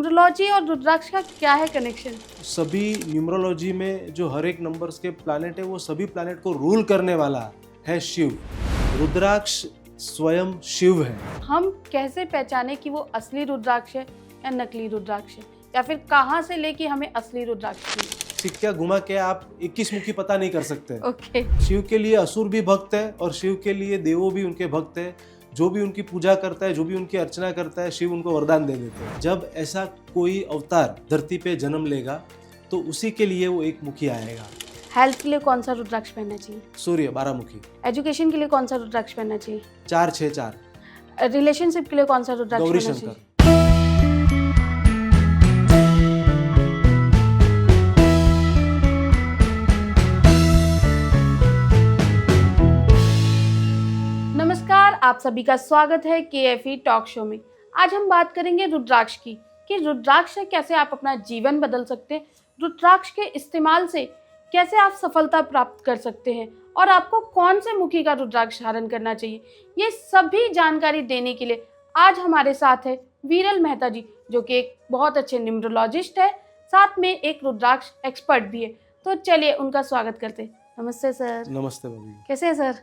Numerology और रुद्राक्ष का क्या है कनेक्शन? सभी न्यूमरोलॉजी में जो हर एक नंबर्स के प्लैनेट है वो सभी प्लैनेट को रूल करने वाला है शिव। रुद्राक्ष स्वयं शिव है। हम कैसे पहचाने कि वो असली रुद्राक्ष है या नकली रुद्राक्ष है, या फिर कहाँ से लेके हमें असली रुद्राक्ष मिले? सिक्का घुमा के आप 21 मुखी पता नहीं कर सकते। ओके। शिव के लिए असुर भी भक्त है और शिव के लिए देवों भी उनके भक्त है। जो भी उनकी पूजा करता है, जो भी उनकी अर्चना करता है, शिव उनको वरदान दे देते हैं। जब ऐसा कोई अवतार धरती पे जन्म लेगा तो उसी के लिए वो एक मुखी आएगा। हेल्थ के लिए कौन सा रुद्राक्ष पहनना चाहिए? सूर्य 12 मुखी। एजुकेशन के लिए कौन सा रुद्राक्ष पहनना चाहिए? 4-6-4। रिलेशनशिप के लिए कौन सा रुद्राक्ष गौरी पहनना शंकर। चाहिए? नमस्कार, आप सभी का स्वागत है KFE टॉक शो में। आज हम बात करेंगे रुद्राक्ष की, कि रुद्राक्ष से कैसे आप अपना जीवन बदल सकते हैं, रुद्राक्ष के इस्तेमाल से कैसे आप सफलता प्राप्त कर सकते हैं और आपको कौन से मुखी का रुद्राक्ष धारण करना चाहिए। ये सभी जानकारी देने के लिए आज हमारे साथ है वीरल मेहता जी, जो कि एक बहुत अच्छे न्यूमरोलॉजिस्ट है, साथ में एक रुद्राक्ष एक्सपर्ट भी है। तो चलिए उनका स्वागत करते हैं। नमस्ते सर। नमस्ते भाभी। कैसे हैं सर?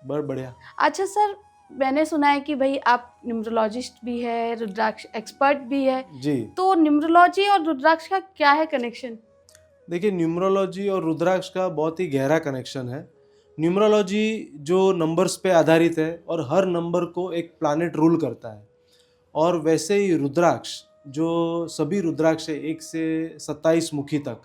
बहुत बढ़िया। अच्छा सर, मैंने सुना है कि भाई आप न्यूमरोलॉजिस्ट भी है, रुद्राक्ष एक्सपर्ट भी है जी। तो न्यूमरोलॉजी और रुद्राक्ष का क्या है कनेक्शन? देखिए, न्यूमरोलॉजी और रुद्राक्ष का बहुत ही गहरा कनेक्शन है। न्यूमरोलॉजी जो नंबर्स पे आधारित है और हर नंबर को एक प्लैनेट रूल करता है, और वैसे ही रुद्राक्ष जो सभी रुद्राक्ष है 1 से 27 मुखी तक,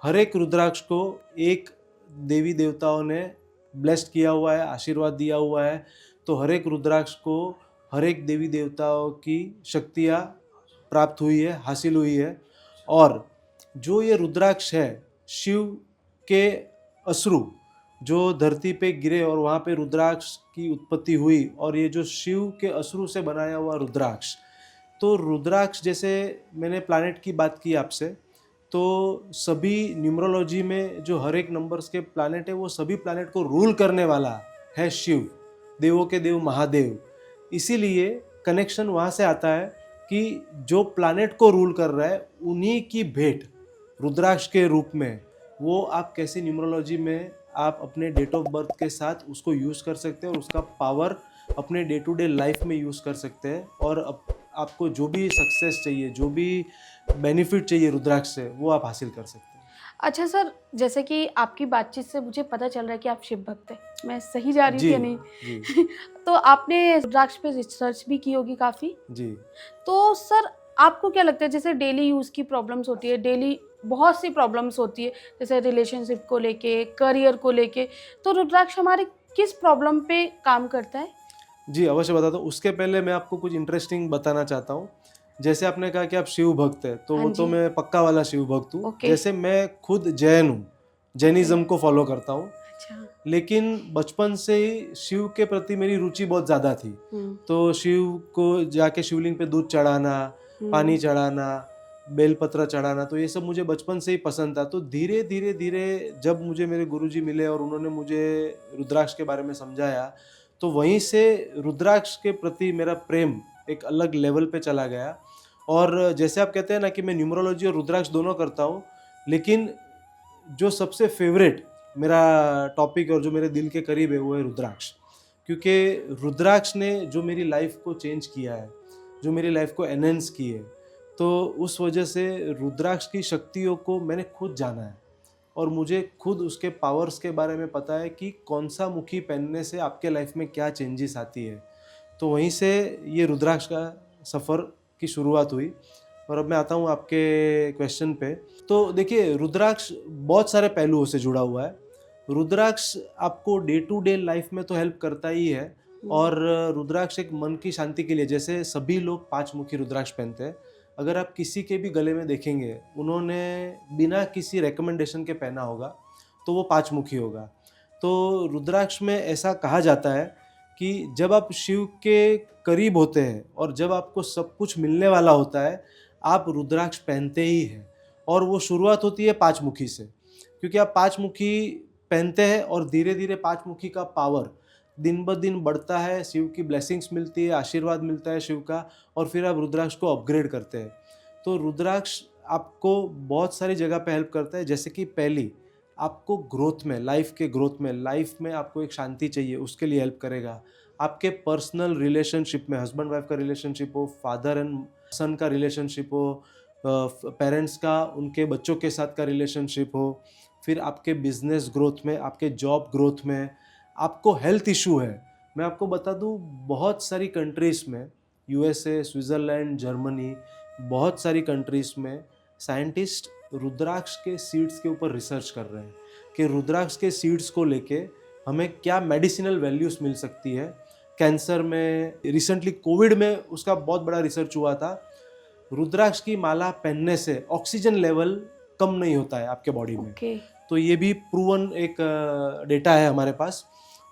हर एक रुद्राक्ष को एक देवी देवताओं ने ब्लेस्ड किया हुआ है, आशीर्वाद दिया हुआ है। तो हर एक रुद्राक्ष को हर एक देवी देवताओं की शक्तियाँ प्राप्त हुई है, हासिल हुई है। और जो ये रुद्राक्ष है, शिव के अश्रु जो धरती पे गिरे और वहाँ पे रुद्राक्ष की उत्पत्ति हुई, और ये जो शिव के अश्रु से बनाया हुआ रुद्राक्ष, तो रुद्राक्ष, जैसे मैंने प्लैनेट की बात की आपसे, तो सभी न्यूमरोलॉजी में जो हर एक नंबर्स के प्लैनेट है वो सभी प्लैनेट को रूल करने वाला है शिव, देवों के देव महादेव। इसीलिए कनेक्शन वहाँ से आता है कि जो प्लैनेट को रूल कर रहा है उन्हीं की भेंट रुद्राक्ष के रूप में वो आप कैसी न्यूमरोलॉजी में आप अपने डेट ऑफ बर्थ के साथ उसको यूज़ कर सकते हैं और उसका पावर अपने डे टू डे लाइफ में यूज़ कर सकते हैं। और आपको जो भी सक्सेस चाहिए, जो भी बेनिफिट चाहिए रुद्राक्ष से, वो आप हासिल कर सकते हैं। अच्छा सर, जैसे कि आपकी बातचीत से मुझे पता चल रहा है कि आप शिव भक्त हैं। मैं सही जा रही हूँ या नहीं? जी। तो आपने रुद्राक्ष पे रिसर्च भी की होगी काफ़ी। जी। तो सर, आपको क्या लगता है, जैसे डेली यूज़ की प्रॉब्लम्स होती है, डेली बहुत सी प्रॉब्लम्स होती है, जैसे रिलेशनशिप को लेके, करियर को लेके, तो रुद्राक्ष हमारे किस प्रॉब्लम पे काम करता है? जी, अवश्य बताता हूँ। उसके पहले मैं आपको कुछ इंटरेस्टिंग बताना चाहता हूँ। जैसे आपने कहा कि आप शिव भक्त हैं, तो हाँ वो तो जी। मैं पक्का वाला शिव भक्त हूँ। ओके। जैसे मैं खुद जैन हूँ, जैनिज्म को फॉलो करता हूँ, अच्छा। लेकिन बचपन से ही शिव के प्रति मेरी रुचि बहुत ज़्यादा थी। तो शिव को जाके शिवलिंग पे दूध चढ़ाना, पानी चढ़ाना, बेलपत्र चढ़ाना, तो ये सब मुझे बचपन से ही पसंद था। तो धीरे धीरे धीरे जब मुझे मेरे गुरुजी मिले और उन्होंने मुझे रुद्राक्ष के बारे में समझाया, तो वहीं से रुद्राक्ष के प्रति मेरा प्रेम एक अलग लेवल पे चला गया। और जैसे आप कहते हैं ना कि मैं न्यूमरोलॉजी और रुद्राक्ष दोनों करता हूँ, लेकिन जो सबसे फेवरेट मेरा टॉपिक और जो मेरे दिल के करीब है वो है रुद्राक्ष। क्योंकि रुद्राक्ष ने जो मेरी लाइफ को चेंज किया है, जो मेरी लाइफ को एनहेंस की है, तो उस वजह से रुद्राक्ष की शक्तियों को मैंने खुद जाना है और मुझे खुद उसके पावर्स के बारे में पता है कि कौन सा मुखी पहनने से आपके लाइफ में क्या चेंजेस आती है। तो वहीं से ये रुद्राक्ष का सफ़र की शुरुआत हुई। और अब मैं आता हूँ आपके क्वेश्चन पे। तो देखिए, रुद्राक्ष बहुत सारे पहलुओं से जुड़ा हुआ है। रुद्राक्ष आपको डे टू डे लाइफ में तो हेल्प करता ही है, और रुद्राक्ष एक मन की शांति के लिए, जैसे सभी लोग 5 मुखी रुद्राक्ष पहनते हैं, अगर आप किसी के भी गले में देखेंगे उन्होंने बिना किसी रिकमेंडेशन के पहना होगा तो वो 5 मुखी होगा। तो रुद्राक्ष में ऐसा कहा जाता है कि जब आप शिव के करीब होते हैं और जब आपको सब कुछ मिलने वाला होता है, आप रुद्राक्ष पहनते ही हैं। और वो शुरुआत होती है 5 मुखी से, क्योंकि आप 5 मुखी पहनते हैं और धीरे धीरे 5 मुखी का पावर दिन ब दिन बढ़ता है, शिव की ब्लेसिंग्स मिलती है, आशीर्वाद मिलता है शिव का, और फिर आप रुद्राक्ष को अपग्रेड करते हैं। तो रुद्राक्ष आपको बहुत सारी जगह पे हेल्प करता है। जैसे कि पहली, आपको ग्रोथ में, लाइफ में आपको एक शांति चाहिए, उसके लिए हेल्प करेगा। आपके पर्सनल रिलेशनशिप में, हस्बैंड वाइफ का रिलेशनशिप हो, फादर एंड सन का रिलेशनशिप हो, पेरेंट्स का उनके बच्चों के साथ का रिलेशनशिप हो, फिर आपके बिजनेस ग्रोथ में, आपके जॉब ग्रोथ में, आपको हेल्थ इशू है। मैं आपको बता दूं, बहुत सारी कंट्रीज़ में, यूएसए, स्विट्ज़रलैंड, जर्मनी, बहुत सारी कंट्रीज़ में साइंटिस्ट रुद्राक्ष के सीड्स के ऊपर रिसर्च कर रहे हैं कि रुद्राक्ष के सीड्स को लेके हमें क्या मेडिसिनल वैल्यूज़ मिल सकती है। कैंसर में, रिसेंटली कोविड में उसका बहुत बड़ा रिसर्च हुआ था। रुद्राक्ष की माला पहनने से ऑक्सीजन लेवल कम नहीं होता है आपके बॉडी में। तो ये भी प्रूवन एक डेटा है हमारे पास,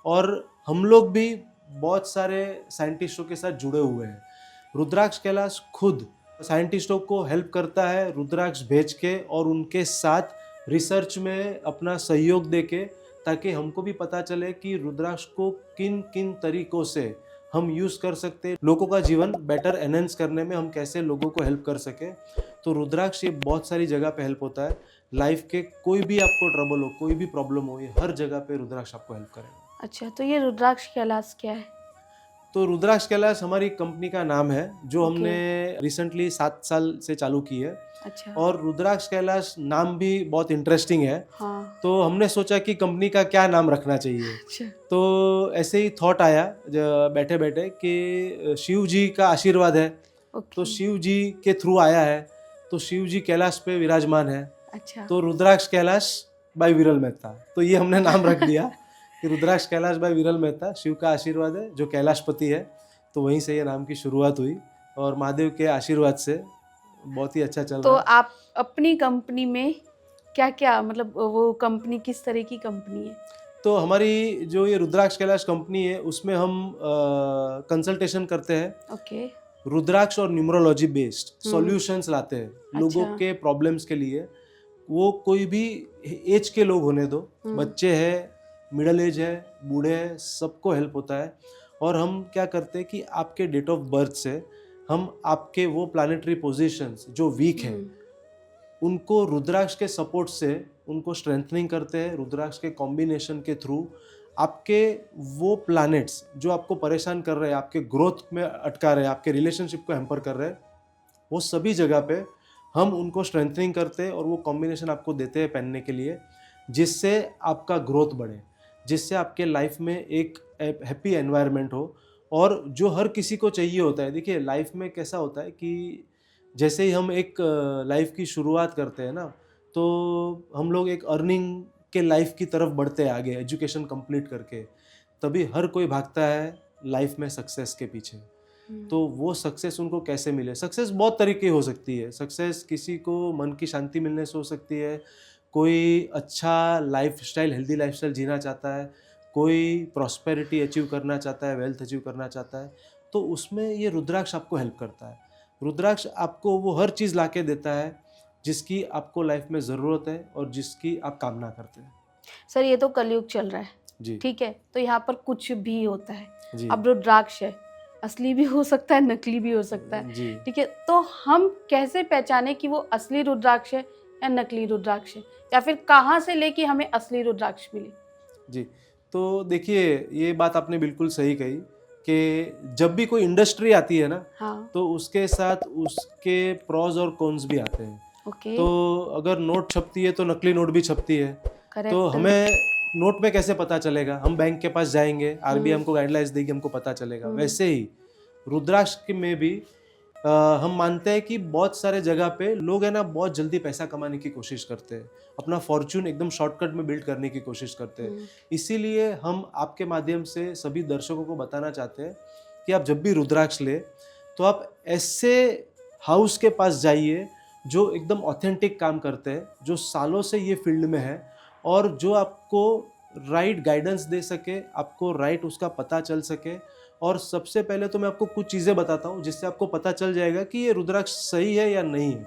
और हम लोग भी बहुत सारे साइंटिस्टों के साथ जुड़े हुए हैं। रुद्राक्ष कैलाश खुद साइंटिस्टों को हेल्प करता है रुद्राक्ष भेज के, और उनके साथ रिसर्च में अपना सहयोग दे के, ताकि हमको भी पता चले कि रुद्राक्ष को किन किन तरीकों से हम यूज़ कर सकते हैं, लोगों का जीवन बेटर एनहेंस करने में हम कैसे लोगों को हेल्प कर सके। तो रुद्राक्ष ये बहुत सारी जगह पे हेल्प होता है। लाइफ के कोई भी आपको ट्रबल हो, कोई भी प्रॉब्लम हो, ये हर जगह पे रुद्राक्ष आपको हेल्प करेगा। अच्छा, तो ये रुद्राक्ष कैलाश क्या है? तो रुद्राक्ष कैलाश हमारी कंपनी का नाम है, जो हमने रिसेंटली 7 साल से चालू की है। अच्छा। और रुद्राक्ष कैलाश नाम भी बहुत इंटरेस्टिंग है। हाँ। तो हमने सोचा कि कंपनी का क्या नाम रखना चाहिए। अच्छा। तो ऐसे ही थॉट आया बैठे बैठे कि शिव जी का आशीर्वाद है, तो शिव जी के थ्रू आया है, तो शिव जी कैलाश पे विराजमान है। अच्छा। तो रुद्राक्ष कैलाश बाय विरल मेहता, तो ये हमने नाम रख दिया कि रुद्राक्ष कैलाश बाय विरल मेहता, शिव का आशीर्वाद है जो कैलाशपति है। तो वहीं से ये नाम की शुरुआत हुई, और महादेव के आशीर्वाद से बहुत ही अच्छा चल तो रहा है। आप अपनी कंपनी में क्या क्या, मतलब वो कंपनी किस तरह की कंपनी है? तो हमारी जो ये रुद्राक्ष कैलाश कंपनी है, उसमें हम कंसल्टेशन करते हैं। ओके। रुद्राक्ष और न्यूमरोलॉजी बेस्ड सॉल्यूशंस लाते हैं लोगों के प्रॉब्लम्स के लिए। वो कोई भी एज के लोग होने दो, बच्चे हैं, मिडिल एज है, बूढ़े हैं, सबको हेल्प होता है। और हम क्या करते हैं कि आपके डेट ऑफ बर्थ से हम आपके वो प्लानिटरी पोजीशंस जो वीक हैं, उनको रुद्राक्ष के सपोर्ट से उनको स्ट्रेंथनिंग करते हैं। रुद्राक्ष के कॉम्बिनेशन के थ्रू आपके वो प्लैनेट्स जो आपको परेशान कर रहे हैं, आपके ग्रोथ में अटका रहे हैं, आपके रिलेशनशिप को हैम्पर कर रहे हैं, वो सभी जगह पे हम उनको स्ट्रेंथनिंग करते हैं और वो कॉम्बिनेशन आपको देते हैं पहनने के लिए, जिससे आपका ग्रोथ बढ़े, जिससे आपके लाइफ में एक हैप्पी एनवायरनमेंट हो, और जो हर किसी को चाहिए होता है। देखिए, लाइफ में कैसा होता है कि जैसे ही हम एक लाइफ की शुरुआत करते हैं ना, तो हम लोग एक अर्निंग के लाइफ की तरफ बढ़ते हैं आगे, एजुकेशन कंप्लीट करके, तभी हर कोई भागता है लाइफ में सक्सेस के पीछे। तो वो सक्सेस उनको कैसे मिले? सक्सेस बहुत तरीके हो सकती है। सक्सेस किसी को मन की शांति मिलने से हो सकती है, कोई अच्छा लाइफस्टाइल, हेल्दी लाइफस्टाइल जीना चाहता है, कोई प्रॉस्पेरिटी अचीव करना चाहता है, वेल्थ अचीव करना चाहता है, तो उसमें ये रुद्राक्ष आपको हेल्प करता है। रुद्राक्ष आपको वो हर चीज़ लाके देता है जिसकी आपको लाइफ में ज़रूरत है और जिसकी आप कामना करते हैं। सर, ये तो कलयुग चल रहा है जी। ठीक है, तो यहाँ पर कुछ भी होता है जी। अब रुद्राक्ष है, असली भी हो सकता है, नकली भी हो सकता है जी। ठीक है, तो हम कैसे पहचाने कि वो असली रुद्राक्ष है या नकली रुद्राक्ष है, या फिर कहाँ से लेके हमें असली रुद्राक्ष मिले? जी, तो देखिए, ये बात आपने बिल्कुल सही कही कि जब भी कोई इंडस्ट्री आती है ना, हाँ। तो उसके साथ उसके प्रॉज और कॉन्स भी आते हैं। ओके। तो अगर नोट छपती है तो नकली नोट भी छपती है। करेक्ट। तो हमें नोट में कैसे पता चलेगा? हम बैंक के पास जाएंगे, आरबीआई हमको गाइडलाइंस देगी, हमको पता चलेगा। वैसे ही रुद्राक्ष में भी हम मानते हैं कि बहुत सारे जगह पे लोग है ना, बहुत जल्दी पैसा कमाने की कोशिश करते हैं, अपना फॉर्च्यून एकदम शॉर्टकट में बिल्ड करने की कोशिश करते हैं। इसीलिए हम आपके माध्यम से सभी दर्शकों को बताना चाहते हैं कि आप जब भी रुद्राक्ष ले, तो आप ऐसे हाउस के पास जाइए जो एकदम ऑथेंटिक काम करते हैं, जो सालों से ये फील्ड में है, और जो आपको राइट गाइडेंस दे सके, आपको राइट उसका पता चल सके। और सबसे पहले तो मैं आपको कुछ चीज़ें बताता हूँ जिससे आपको पता चल जाएगा कि ये रुद्राक्ष सही है या नहीं है।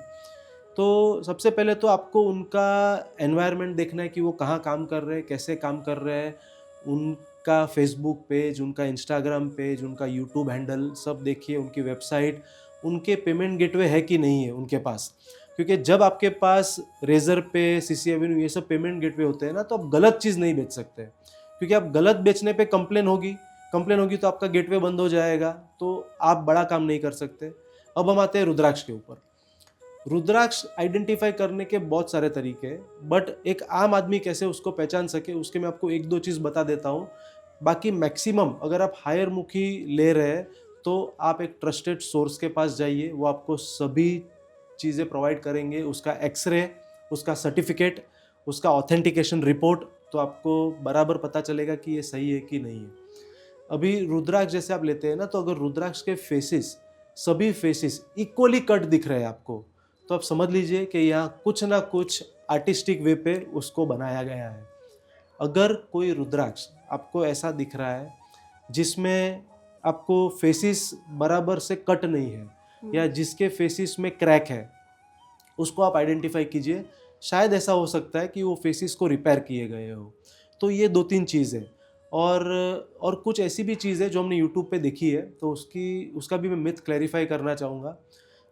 तो सबसे पहले तो आपको उनका एनवायरनमेंट देखना है कि वो कहाँ काम कर रहे हैं, कैसे काम कर रहे हैं। उनका फेसबुक पेज, उनका इंस्टाग्राम पेज, उनका यूट्यूब हैंडल सब देखिए, उनकी वेबसाइट, उनके पेमेंट गेटवे है कि नहीं है उनके पास। क्योंकि जब आपके पास रेजर पे, सीसी एवेन्यू ये सब पेमेंट गेटवे होते हैं ना, तो आप गलत चीज़ नहीं बेच सकते, क्योंकि आप गलत बेचने पे कंप्लेन होगी तो आपका गेटवे बंद हो जाएगा, तो आप बड़ा काम नहीं कर सकते। अब हम आते हैं रुद्राक्ष के ऊपर। रुद्राक्ष आइडेंटिफाई करने के बहुत सारे तरीके हैं, बट एक आम आदमी कैसे उसको पहचान सके उसके मैं आपको एक दो चीज़ बता देता हूँ। बाकी मैक्सिमम अगर आप हायर मुखी ले रहे हैं तो आप एक ट्रस्टेड सोर्स के पास जाइए, वो आपको सभी चीज़ें प्रोवाइड करेंगे, उसका एक्सरे, उसका सर्टिफिकेट, उसका ऑथेंटिकेशन रिपोर्ट, तो आपको बराबर पता चलेगा कि ये सही है कि नहीं है। अभी रुद्राक्ष जैसे आप लेते हैं ना, तो अगर रुद्राक्ष के फेसिस, सभी फेसिस इक्वली कट दिख रहे हैं आपको, तो आप समझ लीजिए कि यहाँ कुछ ना कुछ आर्टिस्टिक वे पे उसको बनाया गया है। अगर कोई रुद्राक्ष आपको ऐसा दिख रहा है जिसमें आपको फेसिस बराबर से कट नहीं है, या जिसके फेसिस में क्रैक है, उसको आप आइडेंटिफाई कीजिए। शायद ऐसा हो सकता है कि वो फेसिस को रिपेयर किए गए हो। तो ये 2-3 चीज़ है। और कुछ ऐसी भी चीज़ है जो हमने यूट्यूब पे देखी है, तो उसका भी मैं मिथ क्लैरिफाई करना चाहूँगा।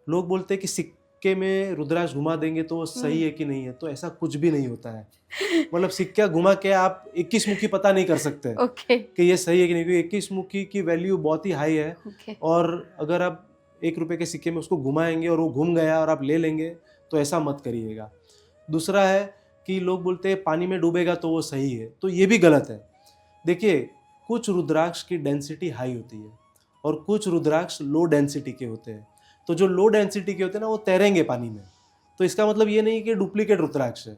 लोग बोलते हैं कि सिक्के में रुद्राक्ष घुमा देंगे तो वो सही है कि नहीं है, तो ऐसा कुछ भी नहीं होता है। मतलब सिक्का घुमा के आप 21 मुखी पता नहीं कर सकते कि ये सही है कि नहीं, क्योंकि 21 मुखी की वैल्यू बहुत ही हाई है। और अगर आप 1 रुपये के सिक्के में उसको घुमाएंगे और वो घूम गया और आप ले लेंगे, तो ऐसा मत करिएगा। दूसरा है कि लोग बोलते हैं पानी में डूबेगा तो वो सही है, तो ये भी गलत है। देखिए, कुछ रुद्राक्ष की डेंसिटी हाई होती है और कुछ रुद्राक्ष लो डेंसिटी के होते हैं। तो जो लो डेंसिटी के होते हैं ना, वो तैरेंगे पानी में। तो इसका मतलब ये नहीं कि डुप्लीकेट रुद्राक्ष है।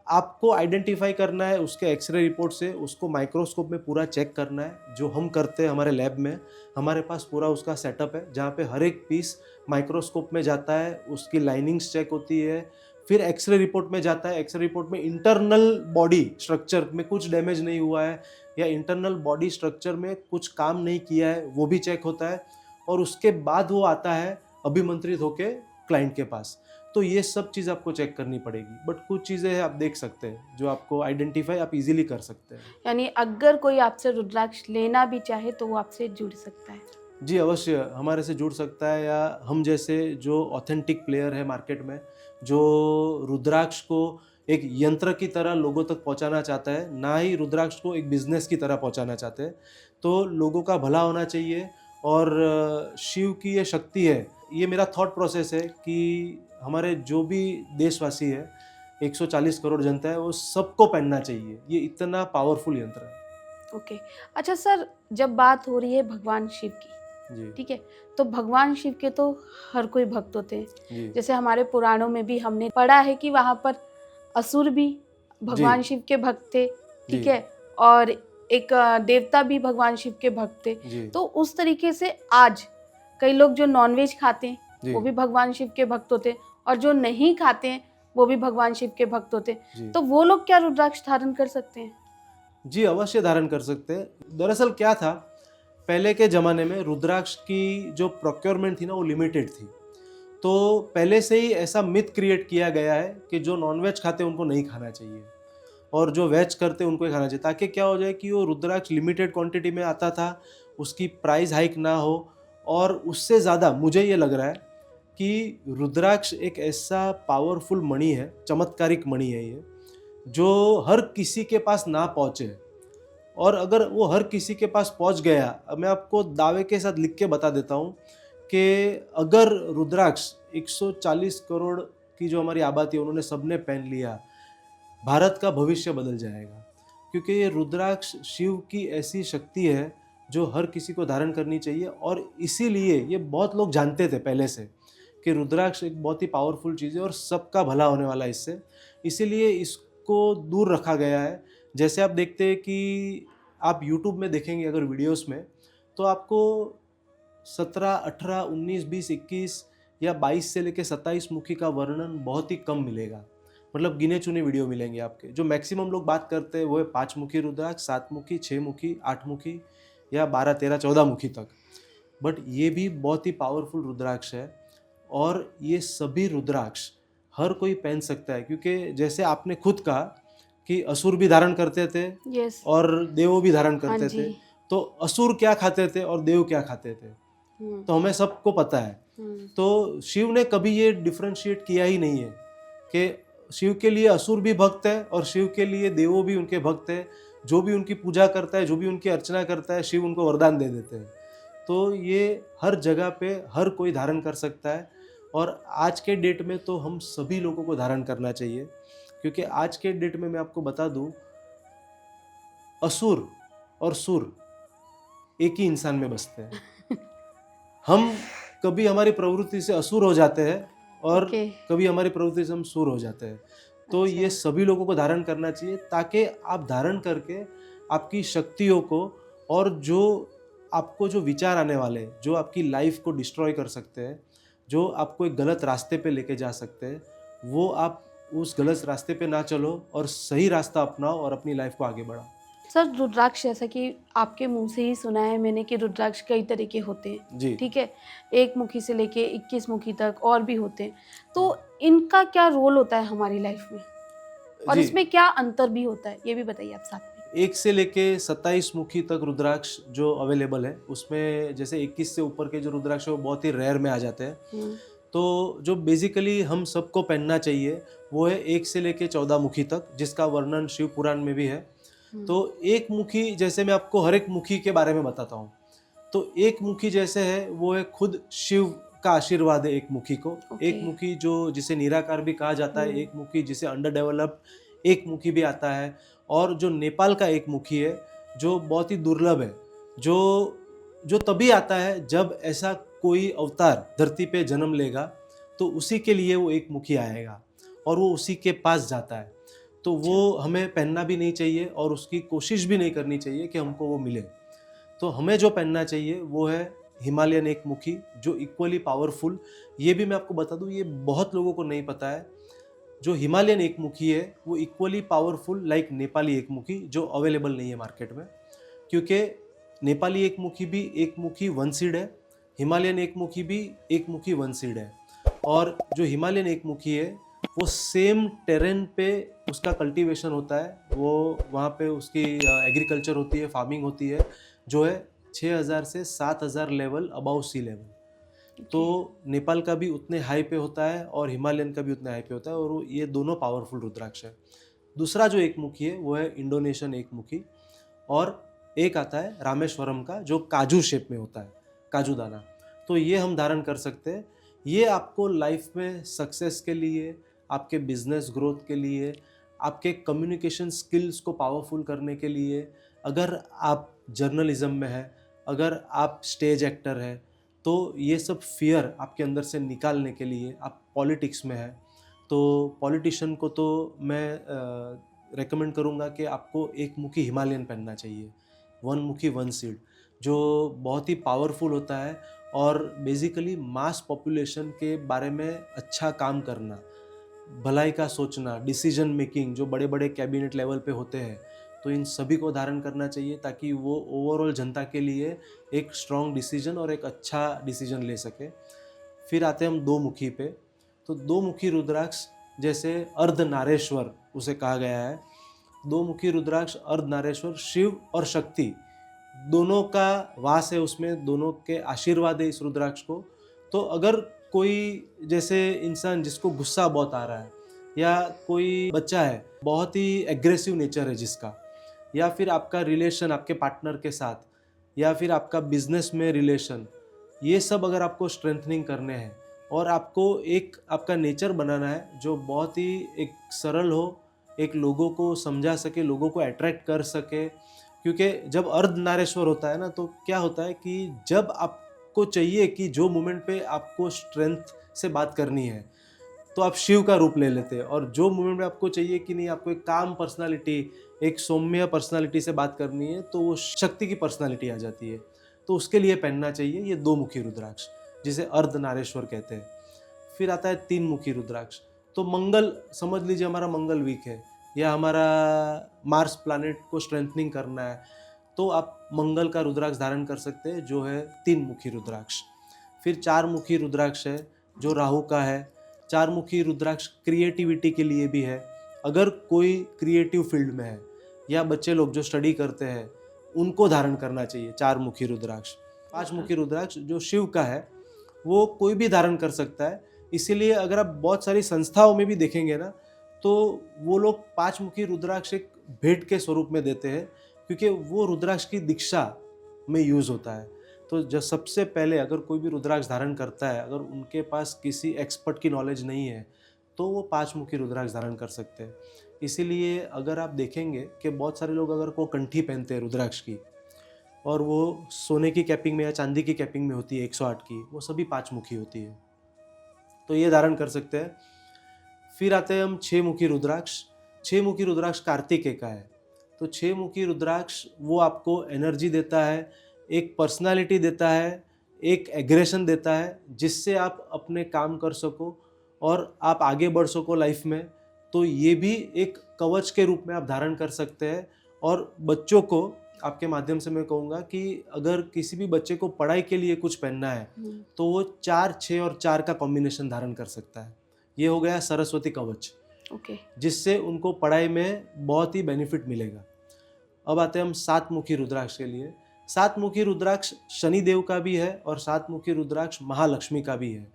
आपको आइडेंटिफाई करना है उसके एक्सरे रिपोर्ट से, उसको माइक्रोस्कोप में पूरा चेक करना है, जो हम करते हैं हमारे लैब में। हमारे पास पूरा उसका सेटअप है, जहाँ पे हर एक पीस माइक्रोस्कोप में जाता है, उसकी लाइनिंग्स चेक होती है, फिर एक्सरे रिपोर्ट में जाता है। एक्सरे रिपोर्ट में इंटरनल बॉडी स्ट्रक्चर में कुछ डैमेज नहीं हुआ है, या इंटरनल बॉडी स्ट्रक्चर में कुछ काम नहीं किया है, वो भी चेक होता है। और उसके बाद वो आता है अभिमंत्रित होके क्लाइंट के पास। तो ये सब चीज़ आपको चेक करनी पड़ेगी। बट कुछ चीज़ें आप देख सकते हैं जो आपको आइडेंटिफाई आप इजीली कर सकते हैं। यानी अगर कोई आपसे रुद्राक्ष लेना भी चाहे तो वो आपसे जुड़ सकता है? जी अवश्य, हमारे से जुड़ सकता है, या हम जैसे जो ऑथेंटिक प्लेयर है मार्केट में, जो रुद्राक्ष को एक यंत्र की तरह लोगों तक पहुंचाना चाहता है, ना ही रुद्राक्ष को एक बिजनेस की तरह पहुंचाना चाहते हैं। तो लोगों का भला होना चाहिए, और शिव की ये शक्ति है। ये मेरा थॉट प्रोसेस है कि हमारे जो भी देशवासी है, 140 करोड़ जनता है, वो सबको पहनना चाहिए। ये इतना पावरफुल यंत्र है। ओके। अच्छा सर, जब बात हो रही है भगवान शिव की, जी ठीक है, तो भगवान शिव के तो हर कोई भक्त होते हैं। जी जैसे हमारे पुराणों में भी हमने पढ़ा है कि वहाँ पर असुर भी भगवान जी शिव के भक्त थे, ठीक जी है, और एक देवता भी भगवान शिव के भक्त थे। जी तो उस तरीके से आज कई लोग जो नॉनवेज खाते हैं जी वो भी भगवान शिव के भक्त होते हैं, और जो नहीं खाते हैं वो भी भगवान शिव के भक्त होते हैं। जी तो वो लोग क्या रुद्राक्ष धारण कर सकते हैं? जी अवश्य धारण कर सकते हैं। दरअसल क्या था, पहले के ज़माने में रुद्राक्ष की जो प्रोक्योरमेंट थी ना, वो लिमिटेड थी। तो पहले से ही ऐसा मिथ क्रिएट किया गया है कि जो नॉनवेज खाते हैं उनको नहीं खाना चाहिए, और जो वेज करते हैं उनको ही खाना चाहिए, ताकि क्या हो जाए कि वो रुद्राक्ष लिमिटेड क्वांटिटी में आता था, उसकी प्राइस हाइक ना हो। और उससे ज़्यादा मुझे ये लग रहा है कि रुद्राक्ष एक ऐसा पावरफुल मणि है, चमत्कारिक मणि है ये, जो हर किसी के पास ना पहुँचे। और अगर वो हर किसी के पास पहुँच गया, मैं आपको दावे के साथ लिख के बता देता हूँ कि अगर रुद्राक्ष 140 करोड़ की जो हमारी आबादी है उन्होंने सबने पहन लिया, भारत का भविष्य बदल जाएगा। क्योंकि ये रुद्राक्ष शिव की ऐसी शक्ति है जो हर किसी को धारण करनी चाहिए। और इसीलिए ये बहुत लोग जानते थे पहले से कि रुद्राक्ष एक बहुत ही पावरफुल चीज़ है और सबका भला होने वाला है इससे, इसीलिए इसको दूर रखा गया है। जैसे आप देखते हैं कि आप YouTube में देखेंगे अगर वीडियोस में, तो आपको 17, 18, 19, 20, 21 या 22 से लेकर 27 मुखी का वर्णन बहुत ही कम मिलेगा। मतलब गिने चुने वीडियो मिलेंगे आपके। जो मैक्सिमम लोग बात करते हैं वो है 5 मुखी रुद्राक्ष, 7 मुखी, 6 मुखी, 8 मुखी या 12, 13, 14 मुखी तक। बट ये भी बहुत ही पावरफुल रुद्राक्ष है, और ये सभी रुद्राक्ष हर कोई पहन सकता है। क्योंकि जैसे आपने खुद कहा कि असुर भी धारण करते थे यस। और देव भी धारण हाँ करते थे, जी। तो असुर क्या खाते थे और देव क्या खाते थे? तो हमें सबको पता है। तो शिव ने कभी ये डिफरेंशिएट किया ही नहीं है कि शिव के लिए असुर भी भक्त है और शिव के लिए देवों भी उनके भक्त है। जो भी उनकी पूजा करता है, जो भी उनकी अर्चना करता है, शिव उनको वरदान दे देते हैं। तो ये हर जगह पे हर कोई धारण कर सकता है और आज के डेट में तो हम सभी लोगों को धारण करना चाहिए, क्योंकि आज के डेट में मैं आपको बता दूं, असुर और सुर एक ही इंसान में बसते हैं। हम कभी हमारी प्रवृत्ति से असुर हो जाते हैं और कभी हमारी प्रवृत्ति से हम सुर हो जाते हैं। तो ये सभी लोगों को धारण करना चाहिए, ताकि आप धारण करके आपकी शक्तियों को और जो आपको जो विचार आने वाले, जो आपकी लाइफ को डिस्ट्रॉय कर सकते हैं, जो आपको एक गलत रास्ते पे लेके जा सकते हैं, वो आप उस गलत रास्ते पे ना चलो और सही रास्ता अपनाओ और अपनी लाइफ को आगे बढ़ाओ। सर, रुद्राक्ष, जैसा कि आपके मुंह से ही सुना है मैंने कि रुद्राक्ष कई तरह के होते हैं जी। ठीक है, 1 मुखी से लेके 21 मुखी तक और भी होते हैं। तो इनका क्या रोल होता है हमारी लाइफ में और जी। इसमें क्या अंतर भी होता है, ये भी बताइए आप साथ में। 1 से लेके 27 मुखी तक रुद्राक्ष जो अवेलेबल है, उसमें जैसे 21 से ऊपर के जो रुद्राक्ष है वो बहुत ही रेयर में आ जाते हैं। तो जो बेसिकली हम सबको पहनना चाहिए वो है 1 से लेके 14 मुखी तक, जिसका वर्णन शिव पुराण में भी है। तो 1 मुखी, जैसे मैं आपको हर एक मुखी के बारे में बताता हूँ, तो 1 मुखी जैसे है वो है खुद शिव का आशीर्वाद है 1 मुखी को। 1 मुखी जो जिसे निराकार भी कहा जाता है, 1 मुखी जिसे अंडर डेवलप्ड 1 मुखी भी आता है, और जो नेपाल का 1 मुखी है जो बहुत ही दुर्लभ है, जो तभी आता है जब ऐसा कोई अवतार धरती पे जन्म लेगा, तो उसी के लिए वो 1 मुखी आएगा और वो उसी के पास जाता है। तो वो हमें पहनना भी नहीं चाहिए और उसकी कोशिश भी नहीं करनी चाहिए कि हमको वो मिले। तो हमें जो पहनना चाहिए वो है हिमालयन 1 मुखी, जो इक्वली पावरफुल। ये भी मैं आपको बता दूं, ये बहुत लोगों को नहीं पता है, जो हिमालयन 1 मुखी है वो इक्वली पावरफुल लाइक नेपाली 1 मुखी, जो अवेलेबल नहीं है मार्केट में। क्योंकि नेपाली 1 मुखी भी 1 मुखी 1 सीड है, हिमालयन 1 मुखी भी 1 मुखी 1 सीड है। और जो हिमालयन 1 मुखी है वो सेम टेरेन पे उसका कल्टीवेशन होता है, वो वहाँ पे उसकी एग्रीकल्चर होती है, फार्मिंग होती है, जो है 6000 से 7000 लेवल अबाउ सी लेवल। तो नेपाल का भी उतने हाई पे होता है और हिमालयन का भी उतने हाई पे होता है, और ये दोनों पावरफुल रुद्राक्ष है। दूसरा जो 1 मुखी है वो है इंडोनेशियन 1 मुखी, और एक आता है रामेश्वरम का जो काजू शेप में होता है, काजू दाना। तो ये हम धारण कर सकते हैं। ये आपको लाइफ में सक्सेस के लिए, आपके बिजनेस ग्रोथ के लिए, आपके कम्युनिकेशन स्किल्स को पावरफुल करने के लिए, अगर आप जर्नलिज्म में है, अगर आप स्टेज एक्टर है, तो ये सब फियर आपके अंदर से निकालने के लिए, आप पॉलिटिक्स में है तो पॉलिटिशियन को तो मैं रेकमेंड करूँगा कि आपको 1 मुखी हिमालयन पहनना चाहिए, 1 मुखी 1 सीड, जो बहुत ही पावरफुल होता है और बेसिकली मास पॉपुलेशन के बारे में अच्छा काम करना, भलाई का सोचना, डिसीजन मेकिंग जो बड़े बड़े कैबिनेट लेवल पे होते हैं, तो इन सभी को धारण करना चाहिए ताकि वो ओवरऑल जनता के लिए एक स्ट्रॉन्ग डिसीजन और एक अच्छा डिसीजन ले सके। फिर आते हैं हम 2 मुखी पे। तो 2 मुखी रुद्राक्ष जैसे अर्धनारेश्वर उसे कहा गया है। 2 मुखी रुद्राक्ष अर्धनारेश्वर शिव और शक्ति दोनों का वास है उसमें, दोनों के आशीर्वाद है इस रुद्राक्ष को। तो अगर कोई जैसे इंसान जिसको गुस्सा बहुत आ रहा है, या कोई बच्चा है बहुत ही एग्रेसिव नेचर है जिसका, या फिर आपका रिलेशन आपके पार्टनर के साथ, या फिर आपका बिजनेस में रिलेशन, ये सब अगर आपको स्ट्रेंथनिंग करने हैं और आपको एक आपका नेचर बनाना है जो बहुत ही एक सरल हो, एक लोगों को समझा सके, लोगों को अट्रैक्ट कर सके। क्योंकि जब अर्धनारेश्वर होता है ना, तो क्या होता है कि जब आपको चाहिए कि जो मोमेंट पे आपको स्ट्रेंथ से बात करनी है तो आप शिव का रूप ले लेते हैं, और जो मोमेंट में आपको चाहिए कि नहीं आपको एक काम पर्सनालिटी, एक सौम्य पर्सनालिटी से बात करनी है, तो वो शक्ति की पर्सनालिटी आ जाती है। तो उसके लिए पहनना चाहिए ये 2 मुखी रुद्राक्ष, जिसे अर्धनारेश्वर कहते हैं। फिर आता है 3 मुखी रुद्राक्ष। तो मंगल, समझ लीजिए हमारा मंगल वीक है या हमारा मार्स प्लैनेट को स्ट्रेंथनिंग करना है, तो आप मंगल का रुद्राक्ष धारण कर सकते हैं जो है 3 मुखी रुद्राक्ष। फिर 4 मुखी रुद्राक्ष है जो राहु का है। 4 मुखी रुद्राक्ष क्रिएटिविटी के लिए भी है। अगर कोई क्रिएटिव फील्ड में है या बच्चे लोग जो स्टडी करते हैं, उनको धारण करना चाहिए 4 मुखी रुद्राक्ष। पांच मुखी रुद्राक्ष जो शिव का है वो कोई भी धारण कर सकता है। इसीलिए अगर आप बहुत सारी संस्थाओं में भी देखेंगे ना, तो वो लोग पांच मुखी रुद्राक्ष एक भेंट के स्वरूप में देते हैं, क्योंकि वो रुद्राक्ष की दीक्षा में यूज होता है। तो जब सबसे पहले अगर कोई भी रुद्राक्ष धारण करता है, अगर उनके पास किसी एक्सपर्ट की नॉलेज नहीं है, तो वो पांच मुखी रुद्राक्ष धारण कर सकते हैं। इसीलिए अगर आप देखेंगे कि बहुत सारे लोग अगर को कंठी पहनते हैं रुद्राक्ष की, और वो सोने की कैपिंग में या चांदी की कैपिंग में होती है 108 की, वो सभी पांच मुखी होती है, तो ये धारण कर सकते हैं। फिर आते हैं हम छह मुखी रुद्राक्ष। छह मुखी रुद्राक्ष कार्तिकेय का है। तो छह मुखी रुद्राक्ष वो आपको एनर्जी देता है, एक पर्सनालिटी देता है, एक एग्रेशन देता है, जिससे आप अपने काम कर सको और आप आगे बढ़ सको लाइफ में। तो ये भी एक कवच के रूप में आप धारण कर सकते हैं। और बच्चों को आपके माध्यम से मैं कहूँगा कि अगर किसी भी बच्चे को पढ़ाई के लिए कुछ पहनना है, तो वो 4, 6 और 4 का कॉम्बिनेशन धारण कर सकता है। ये हो गया सरस्वती कवच, जिससे उनको पढ़ाई में बहुत ही बेनिफिट मिलेगा। अब आते हैं हम सात मुखी रुद्राक्ष के लिए। सात मुखी रुद्राक्ष शनिदेव का भी है और सात मुखी रुद्राक्ष महालक्ष्मी का भी है।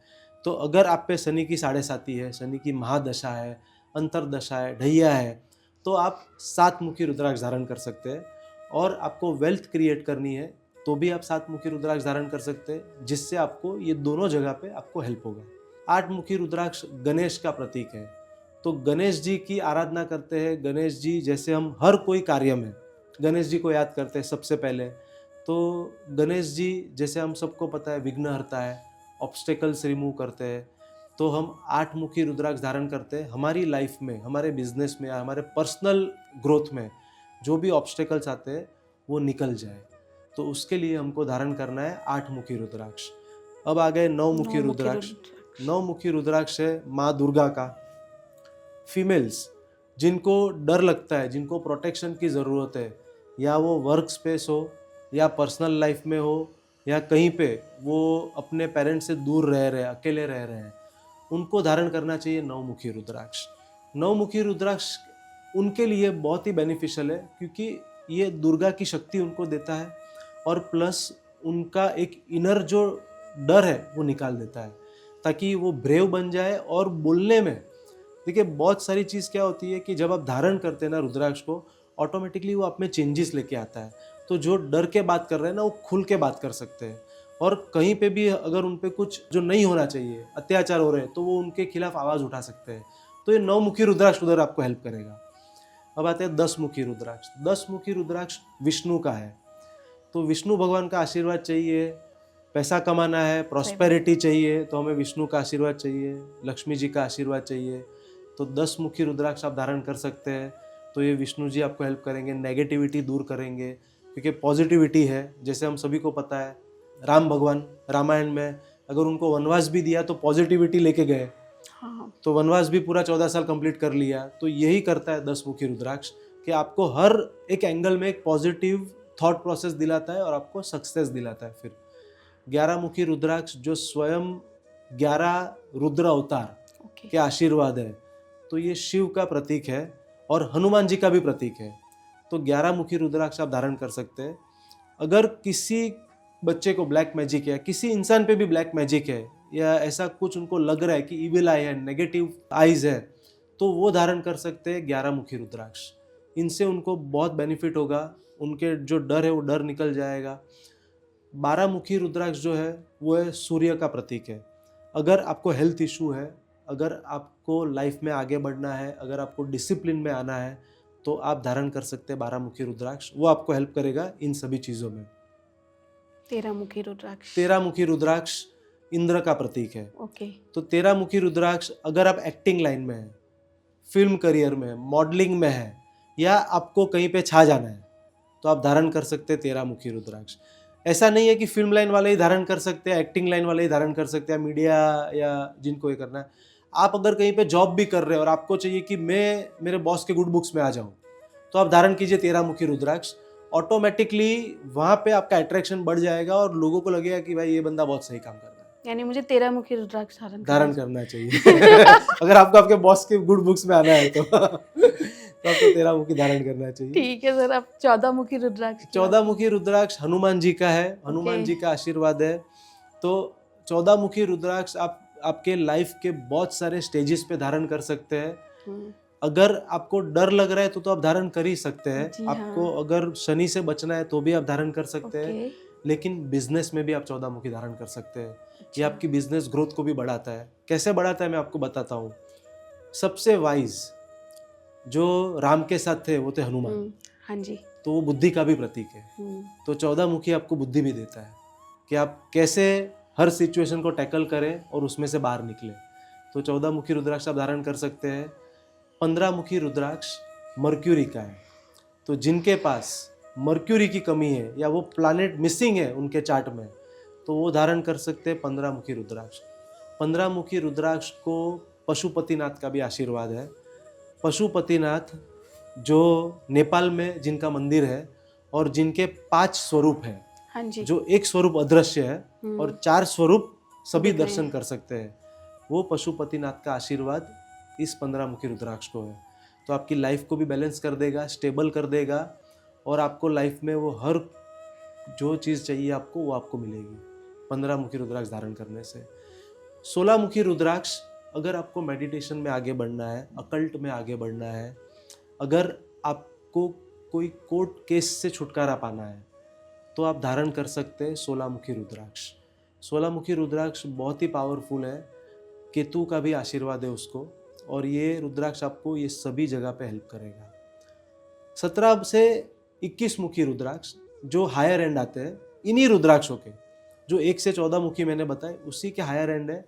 तो अगर आप पे शनि की 7.5 है, शनि की महादशा है, अंतरदशा है, ढैया है, तो आप सात मुखी रुद्राक्ष धारण कर सकते हैं। और आपको वेल्थ क्रिएट करनी है तो भी आप सात मुखी रुद्राक्ष धारण कर सकते हैं, जिससे आपको ये दोनों जगह पे आपको हेल्प होगा। आठ मुखी रुद्राक्ष गणेश का प्रतीक है। तो गणेश जी की आराधना करते हैं। गणेश जी जैसे हम हर कोई कार्य में गणेश जी को याद करते हैं सबसे पहले। तो गणेश जी जैसे हम सबको पता है विघ्नहर्ता है, ऑब्स्टेकल्स रिमूव करते हैं। तो हम आठ मुखी रुद्राक्ष धारण करते हैं हमारी लाइफ में, हमारे बिजनेस में या हमारे पर्सनल ग्रोथ में जो भी ऑब्स्टेकल्स आते हैं वो निकल जाए। तो उसके लिए हमको धारण करना है आठ मुखी रुद्राक्ष। अब आ गए नौ मुखी रुद्राक्ष। नौ मुखी रुद्राक्ष है माँ दुर्गा का। फीमेल्स जिनको डर लगता है, जिनको प्रोटेक्शन की ज़रूरत है, या वो वर्क स्पेस हो या पर्सनल लाइफ में हो या कहीं पे वो अपने पेरेंट्स से दूर रह रहे हैं, अकेले रह रहे हैं, उनको धारण करना चाहिए नौमुखी रुद्राक्ष। नौमुखी रुद्राक्ष उनके लिए बहुत ही बेनिफिशियल है, क्योंकि ये दुर्गा की शक्ति उनको देता है और प्लस उनका एक इनर जो डर है वो निकाल देता है, ताकि वो ब्रेव बन जाए। और बोलने में देखिए बहुत सारी चीज़ क्या होती है कि जब आप धारण करते हैं ना रुद्राक्ष को, ऑटोमेटिकली वो आप में चेंजेस लेके आता है। तो जो डर के बात कर रहे हैं ना, वो खुल के बात कर सकते हैं। और कहीं पे भी अगर उन पे कुछ जो नहीं होना चाहिए, अत्याचार हो रहे हैं, तो वो उनके खिलाफ आवाज़ उठा सकते हैं। तो ये नौमुखी रुद्राक्ष उधर आपको हेल्प करेगा। अब आते हैं 10 मुखी रुद्राक्ष। 10 मुखी रुद्राक्ष विष्णु का है। तो विष्णु भगवान का आशीर्वाद चाहिए, पैसा कमाना है, प्रॉस्पेरिटी चाहिए, तो हमें विष्णु का आशीर्वाद चाहिए, लक्ष्मी जी का आशीर्वाद चाहिए। तो 10 मुखी रुद्राक्ष आप धारण कर सकते हैं। तो ये विष्णु जी आपको हेल्प करेंगे, नेगेटिविटी दूर करेंगे, क्योंकि पॉजिटिविटी है। जैसे हम सभी को पता है राम भगवान रामायण में अगर उनको वनवास भी दिया तो पॉजिटिविटी लेके गए। तो वनवास भी पूरा 14 साल कंप्लीट कर लिया। तो यही करता है 10 मुखी रुद्राक्ष कि आपको हर एक एंगल में एक पॉजिटिव थॉट प्रोसेस दिलाता है और आपको सक्सेस दिलाता है। फिर 11 मुखी रुद्राक्ष जो स्वयं 11 रुद्र अवतार के आशीर्वाद है। तो ये शिव का प्रतीक है और हनुमान जी का भी प्रतीक है। तो 11 मुखी रुद्राक्ष आप धारण कर सकते हैं। अगर किसी बच्चे को ब्लैक मैजिक है, किसी इंसान पे भी ब्लैक मैजिक है, या ऐसा कुछ उनको लग रहा है कि इविल आई है, नेगेटिव आइज है, तो वो धारण कर सकते हैं 11 मुखी रुद्राक्ष। इनसे उनको बहुत बेनिफिट होगा, उनके जो डर है वो डर निकल जाएगा। 12 मुखी रुद्राक्ष जो है वो है सूर्य का प्रतीक है। अगर आपको हेल्थ इशू है, अगर आपको लाइफ में आगे बढ़ना है, अगर आपको डिसिप्लिन में आना है, तो आप धारण कर सकते हैं 12 मुखी रुद्राक्ष। वो आपको हेल्प करेगा इन सभी चीज़ों में। 13 मुखी रुद्राक्ष। 13 मुखी रुद्राक्ष इंद्र का प्रतीक है। तो 13 मुखी रुद्राक्ष अगर आप एक्टिंग लाइन में है, फिल्म करियर में, मॉडलिंग में है, या आपको कहीं पे छा जाना है, तो आप धारण कर सकते हैं 13 मुखी रुद्राक्ष। ऐसा नहीं है कि फिल्म लाइन वाले ही धारण कर सकते हैं, एक्टिंग लाइन वाले ही धारण कर सकते हैं, मीडिया या जिनको ये करना है। आप अगर कहीं पे जॉब भी कर रहे हो और आपको चाहिए कि मैं मेरे बॉस के गुड बुक्स में आ जाऊं, तो आप धारण कीजिए 13 मुखी रुद्राक्ष। ऑटोमेटिकली वहाँ पे आपका अट्रैक्शन बढ़ जाएगा और लोगों को लगेगा कि भाई ये बंदा बहुत सही काम कर रहा है। यानी मुझे 13 मुखी रुद्राक्ष धारण करना चाहिए अगर आपको आपके बॉस के गुड बुक्स में आना है तो तो आपको 13 मुखी धारण करना चाहिए। ठीक है सर, अब 14 मुखी रुद्राक्ष की 14 मुखी रुद्राक्ष हनुमान जी का है, हनुमान ओके। जी का आशीर्वाद है। तो 14 मुखी रुद्राक्ष आप आपके लाइफ के बहुत सारे स्टेजेस पे धारण कर सकते हैं। हम्म, अगर आपको डर लग रहा है तो आप धारण कर ही सकते हैं। जी हाँ। आपको अगर शनि से बचना है तो भी आप धारण कर सकते हैं। ओके। लेकिन बिजनेस में भी आप 14 मुखी धारण कर सकते हैं। ये अच्छा। आपकी बिजनेस ग्रोथ को भी बढ़ाता है। कैसे बढ़ाता है मैं आपको बताता हूँ। सबसे वाइज जो राम के साथ थे वो थे हनुमान, हाँ जी। तो वो बुद्धि का भी प्रतीक है। तो 14 मुखी आपको बुद्धि भी देता है कि आप कैसे हर सिचुएशन को टैकल करें और उसमें से बाहर निकले। तो 14 मुखी रुद्राक्ष आप धारण कर सकते हैं। 15 मुखी रुद्राक्ष मर्क्यूरी का है। तो जिनके पास मर्क्यूरी की कमी है या वो प्लैनेट मिसिंग है उनके चार्ट में, तो वो धारण कर सकते हैं 15 मुखी रुद्राक्ष। 15 मुखी रुद्राक्ष को पशुपतिनाथ का भी आशीर्वाद है। पशुपतिनाथ जो नेपाल में जिनका मंदिर है और जिनके 5 स्वरूप हैं, हाँ जी। जो एक स्वरूप अदृश्य है और 4 स्वरूप सभी दिख रहे दर्शन हैं। कर सकते हैं, वो पशुपतिनाथ का आशीर्वाद इस 15 मुखी रुद्राक्ष को है। तो आपकी लाइफ को भी बैलेंस कर देगा, स्टेबल कर देगा और आपको लाइफ में वो हर जो चीज़ चाहिए आपको वो आपको मिलेगी 15 मुखी रुद्राक्ष धारण करने से। 16 मुखी रुद्राक्ष अगर आपको मेडिटेशन में आगे बढ़ना है, अकल्ट में आगे बढ़ना है, अगर आपको कोई कोर्ट केस से छुटकारा पाना है, तो आप धारण कर सकते हैं 16 मुखी रुद्राक्ष। 16 मुखी रुद्राक्ष बहुत ही पावरफुल है। केतु का भी आशीर्वाद है उसको, और ये रुद्राक्ष आपको ये सभी जगह पे हेल्प करेगा। 17 से 21 मुखी रुद्राक्ष जो हायर एंड आते हैं, इन्हीं रुद्राक्षों के जो 1 से 14 मुखी मैंने बताए उसी के हायर एंड है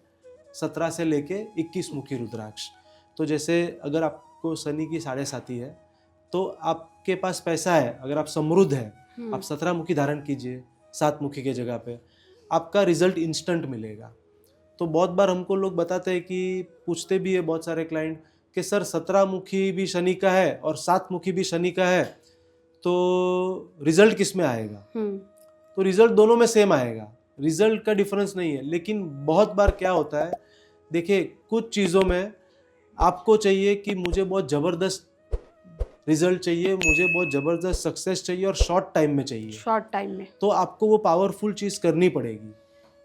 17 से लेके 21 मुखी रुद्राक्ष। तो जैसे अगर आपको शनि की 7.5 है तो आपके पास पैसा है, अगर आप समृद्ध हैं, आप 17 मुखी धारण कीजिए 7 मुखी के जगह पे, आपका रिजल्ट इंस्टेंट मिलेगा। तो बहुत बार हमको लोग बताते हैं कि पूछते भी है बहुत सारे क्लाइंट कि सर 17 मुखी भी शनि का है और 7 मुखी भी शनि का है, तो रिजल्ट किस में आएगा? तो रिजल्ट दोनों में सेम आएगा, रिजल्ट का डिफरेंस नहीं है। लेकिन बहुत बार क्या होता है, देखिए कुछ चीज़ों में आपको चाहिए कि मुझे बहुत ज़बरदस्त रिजल्ट चाहिए, मुझे बहुत ज़बरदस्त सक्सेस चाहिए और शॉर्ट टाइम में चाहिए, शॉर्ट टाइम में, तो आपको वो पावरफुल चीज़ करनी पड़ेगी।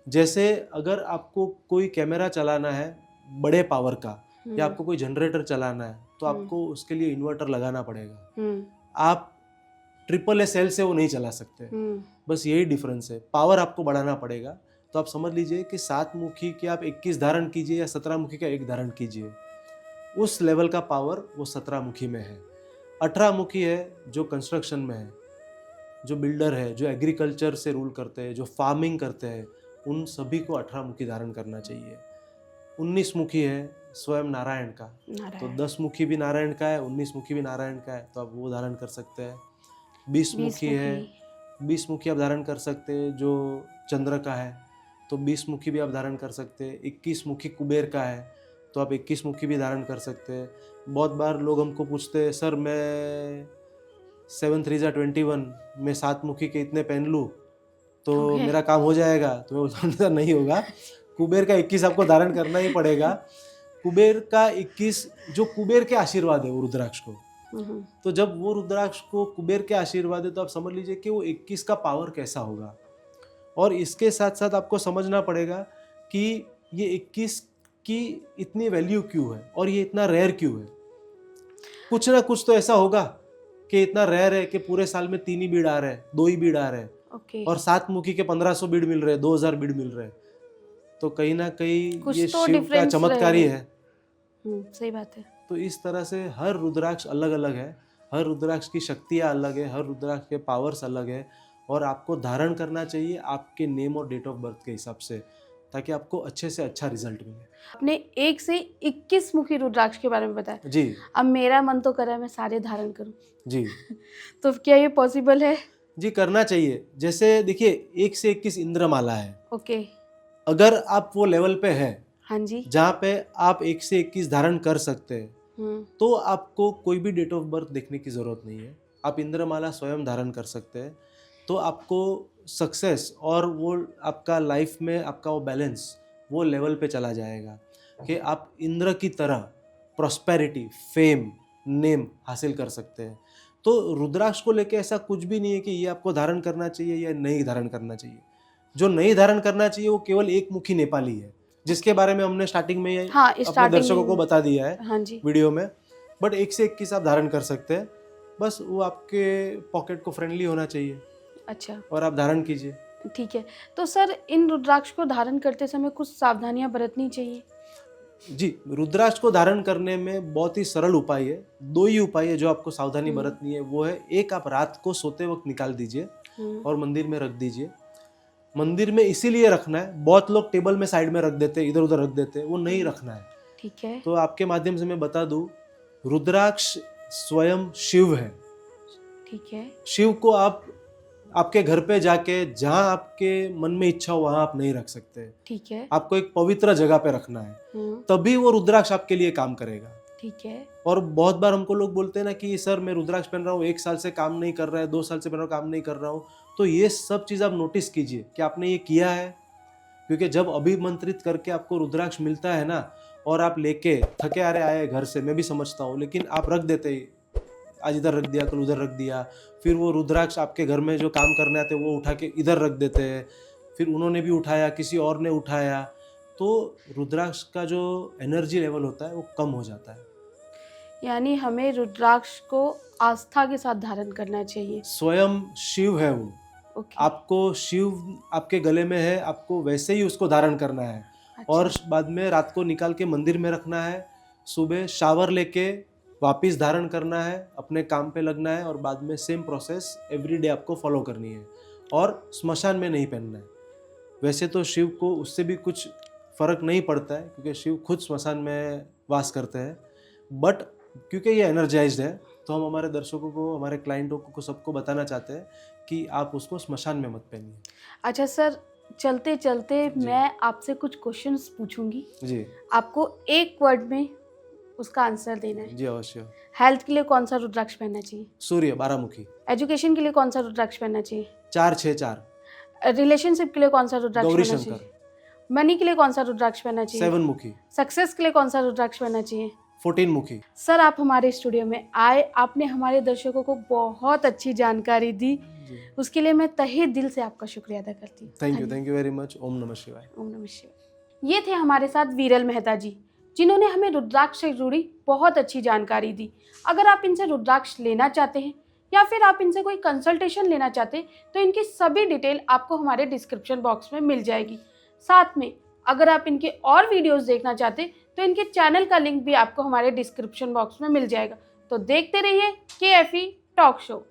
जैसे अगर आपको कोई कैमरा चलाना है बड़े पावर का या आपको कोई जनरेटर चलाना है, तो आपको उसके लिए इन्वर्टर लगाना पड़ेगा। आप SSS से वो नहीं चला सकते, बस यही डिफरेंस है। पावर आपको बढ़ाना पड़ेगा। तो आप समझ लीजिए कि 7 मुखी के आप 21 धारण कीजिए या 17 मुखी का 1 धारण कीजिए, उस लेवल का पावर वो 17 मुखी में है। 18 मुखी है जो कंस्ट्रक्शन में है, जो बिल्डर है, जो एग्रीकल्चर से रूल करते हैं, जो फार्मिंग करते हैं, उन सभी को 18 मुखी धारण करना चाहिए। 19 मुखी है स्वयं नारायण का, तो 10 मुखी भी नारायण का है, 19 मुखी भी नारायण का है, तो आप वो धारण कर सकते हैं। 20 मुखी है, 20 मुखी आप धारण कर सकते हैं जो चंद्र का है, तो 20 मुखी भी आप धारण कर सकते हैं। 21 मुखी कुबेर का है, तो आप 21 मुखी भी धारण कर सकते हैं। बहुत बार लोग हमको पूछते हैं सर मैं 7 3 21 मैं 7 मुखी के इतने पहन लूँ तो मेरा काम हो जाएगा? तो मैं बोलता नहीं होगा, कुबेर का 21 आपको धारण करना ही पड़ेगा। कुबेर का 21 जो कुबेर के आशीर्वाद है वो रुद्राक्ष को, तो जब वो रुद्राक्ष को कुबेर के आशीर्वाद है तो आप समझ लीजिए कि वो 21 का पावर कैसा होगा। और इसके साथ साथ आपको समझना पड़ेगा कि ये 21 की इतनी वैल्यू क्यों है और ये इतना रेयर क्यों है। कुछ ना कुछ तो ऐसा होगा कि इतना रेयर है कि पूरे साल में 3 ही बीड़ आ रहे हैं, 2 ही बीड़ आ रहे हैं, और 7 मुखी के 1500 बीड़ मिल रहे हैं, 2000 बीड़ मिल रहे हैं। तो कहीं ना कहीं ये तो शिव का चमत्कार ही है। सही बात है। तो इस तरह से हर रुद्राक्ष अलग अलग है, हर रुद्राक्ष की शक्तियाँ अलग है, हर रुद्राक्ष के पावर्स अलग है, और आपको धारण करना चाहिए आपके नेम और डेट ऑफ बर्थ के हिसाब से, ताकि आपको अच्छे से अच्छा रिजल्ट मिले। आपने 1 से 21 मुखी रुद्राक्ष के बारे में बताया जी। अब मेरा मन तो कर रहा है मैं सारे धारण करूं जी। तो क्या ये पॉसिबल है? जी करना चाहिए। जैसे देखिए 1 से 21 इंद्रमाला है। ओके। अगर आप वो लेवल पे है, हाँ जी, जहाँ पे आप 1 से 21 धारण कर सकते हैं, तो आपको कोई भी डेट ऑफ बर्थ देखने की जरूरत नहीं है। आप इंद्रमाला स्वयं धारण कर सकते हैं, तो आपको सक्सेस और वो आपका लाइफ में आपका वो बैलेंस वो लेवल पे चला जाएगा कि आप इंद्र की तरह प्रॉस्पेरिटी, फेम, नेम हासिल कर सकते हैं। तो रुद्राक्ष को लेके ऐसा कुछ भी नहीं है कि ये आपको धारण करना चाहिए या नहीं धारण करना चाहिए। जो नहीं धारण करना चाहिए वो केवल एक मुखी नेपाली है, जिसके बारे में हमने स्टार्टिंग में हाँ, अपने स्टार्टिंग दर्शकों को बता दिया है हाँ जी। वीडियो में। बट 1 से 21 आप धारण कर सकते हैं, बस वो आपके पॉकेट को फ्रेंडली होना चाहिए अच्छा, और आप धारण कीजिए। ठीक है। तो सर इन रुद्राक्ष को धारण करते समय कुछ सावधानियां बरतनी चाहिए? जी, रुद्राक्ष को धारण करने में बहुत ही सरल उपाय है। 2 ही उपाय है जो आपको सावधानी बरतनी है। वो है, एक आप रात को सोते वक्त निकाल दीजिए और मंदिर में रख दीजिए। मंदिर में इसीलिए रखना है, बहुत लोग टेबल में साइड में रख देते हैं, इधर उधर रख देते हैं, वो नहीं रखना है। ठीक है, तो आपके माध्यम से मैं बता दूं, रुद्राक्ष स्वयं शिव है। ठीक है, शिव को आप आपके घर पे जाके जहां आपके मन में इच्छा हो वहां आप नहीं रख सकते। ठीक है, आपको एक पवित्र जगह पे रखना है, तभी वो रुद्राक्ष आपके लिए काम करेगा। ठीक है, और बहुत बार हमको लोग बोलते हैं ना कि सर मैं रुद्राक्ष पहन रहा हूँ, 1 साल से काम नहीं कर रहा है, 2 साल से पहन रहा हूँ, काम नहीं कर रहा हूँ। तो ये सब चीज़ आप नोटिस कीजिए कि आपने ये किया है। क्योंकि जब अभिमंत्रित करके आपको रुद्राक्ष मिलता है ना, और आप लेके थके आ रहे आए घर से, मैं भी समझता हूँ, लेकिन आप रख देते ही, आज इधर रख दिया, कल उधर रख दिया, फिर वो रुद्राक्ष आपके घर में जो काम करने आते हैं वो उठा के इधर रख देते हैं, फिर उन्होंने भी उठाया, किसी और ने उठाया, तो रुद्राक्ष का जो एनर्जी लेवल होता है वो कम हो जाता है। यानी हमें रुद्राक्ष को आस्था के साथ धारण करना चाहिए। स्वयं शिव है वो। ओके, आपको शिव आपके गले में है, आपको वैसे ही उसको धारण करना है। अच्छा, और बाद में रात को निकाल के मंदिर में रखना है, सुबह शावर लेके वापस धारण करना है, अपने काम पे लगना है, और बाद में सेम प्रोसेस एवरीडे आपको फॉलो करनी है। और स्मशान में नहीं पहनना है। वैसे तो शिव को उससे भी कुछ फर्क नहीं पड़ता है, क्योंकि शिव खुद स्मशान में वास करते हैं। बट क्योंकि ये एनर्जाइज्ड है, तो हम हमारे दर्शकों को, हमारे क्लाइंटों को, सबको बताना चाहते हैं कि आप उसको स्मशान में मत पहनिए। अच्छा सर, चलते चलते मैं आपसे कुछ क्वेश्चंस पूछूंगी, जी आपको एक वर्ड में उसका आंसर देना है। जी अवश्य। हेल्थ के लिए कौन सा रुद्राक्ष पहनना चाहिए? सूर्य 12 मुखी। एजुकेशन के लिए कौन सा रुद्राक्ष पहनना चाहिए? 464। रिलेशनशिप के लिए कौन सा रुद्राक्ष गौरी पहनना शंकर। चाहिए? मनी के लिए कौन सा रुद्राक्ष पहनना चाहिए? 7 मुखी। सक्सेस के लिए कौन सा रुद्राक्ष पहनना चाहिए? 14 मुखी। सर, आप हमारे स्टूडियो में आए, आपने हमारे दर्शकों को बहुत अच्छी जानकारी दी, उसके लिए मैं तहे दिल से आपका शुक्रिया अदा करती हूँ। Thank you very much. ओम नमः शिवाय। ओम नमः शिवाय। ये थे हमारे साथ वीरल मेहता जी, जिन्होंने हमें रुद्राक्ष से जुड़ी बहुत अच्छी जानकारी दी। अगर आप इनसे रुद्राक्ष लेना चाहते हैं या फिर आप इनसे कोई कंसल्टेशन लेना चाहते हैं, तो इनकी सभी डिटेल आपको हमारे डिस्क्रिप्शन बॉक्स में मिल जाएगी। साथ में अगर आप इनके और वीडियोस देखना चाहते हैं, तो इनके चैनल का लिंक भी आपको हमारे डिस्क्रिप्शन बॉक्स में मिल जाएगा। तो देखते रहिए KFE टॉक शो।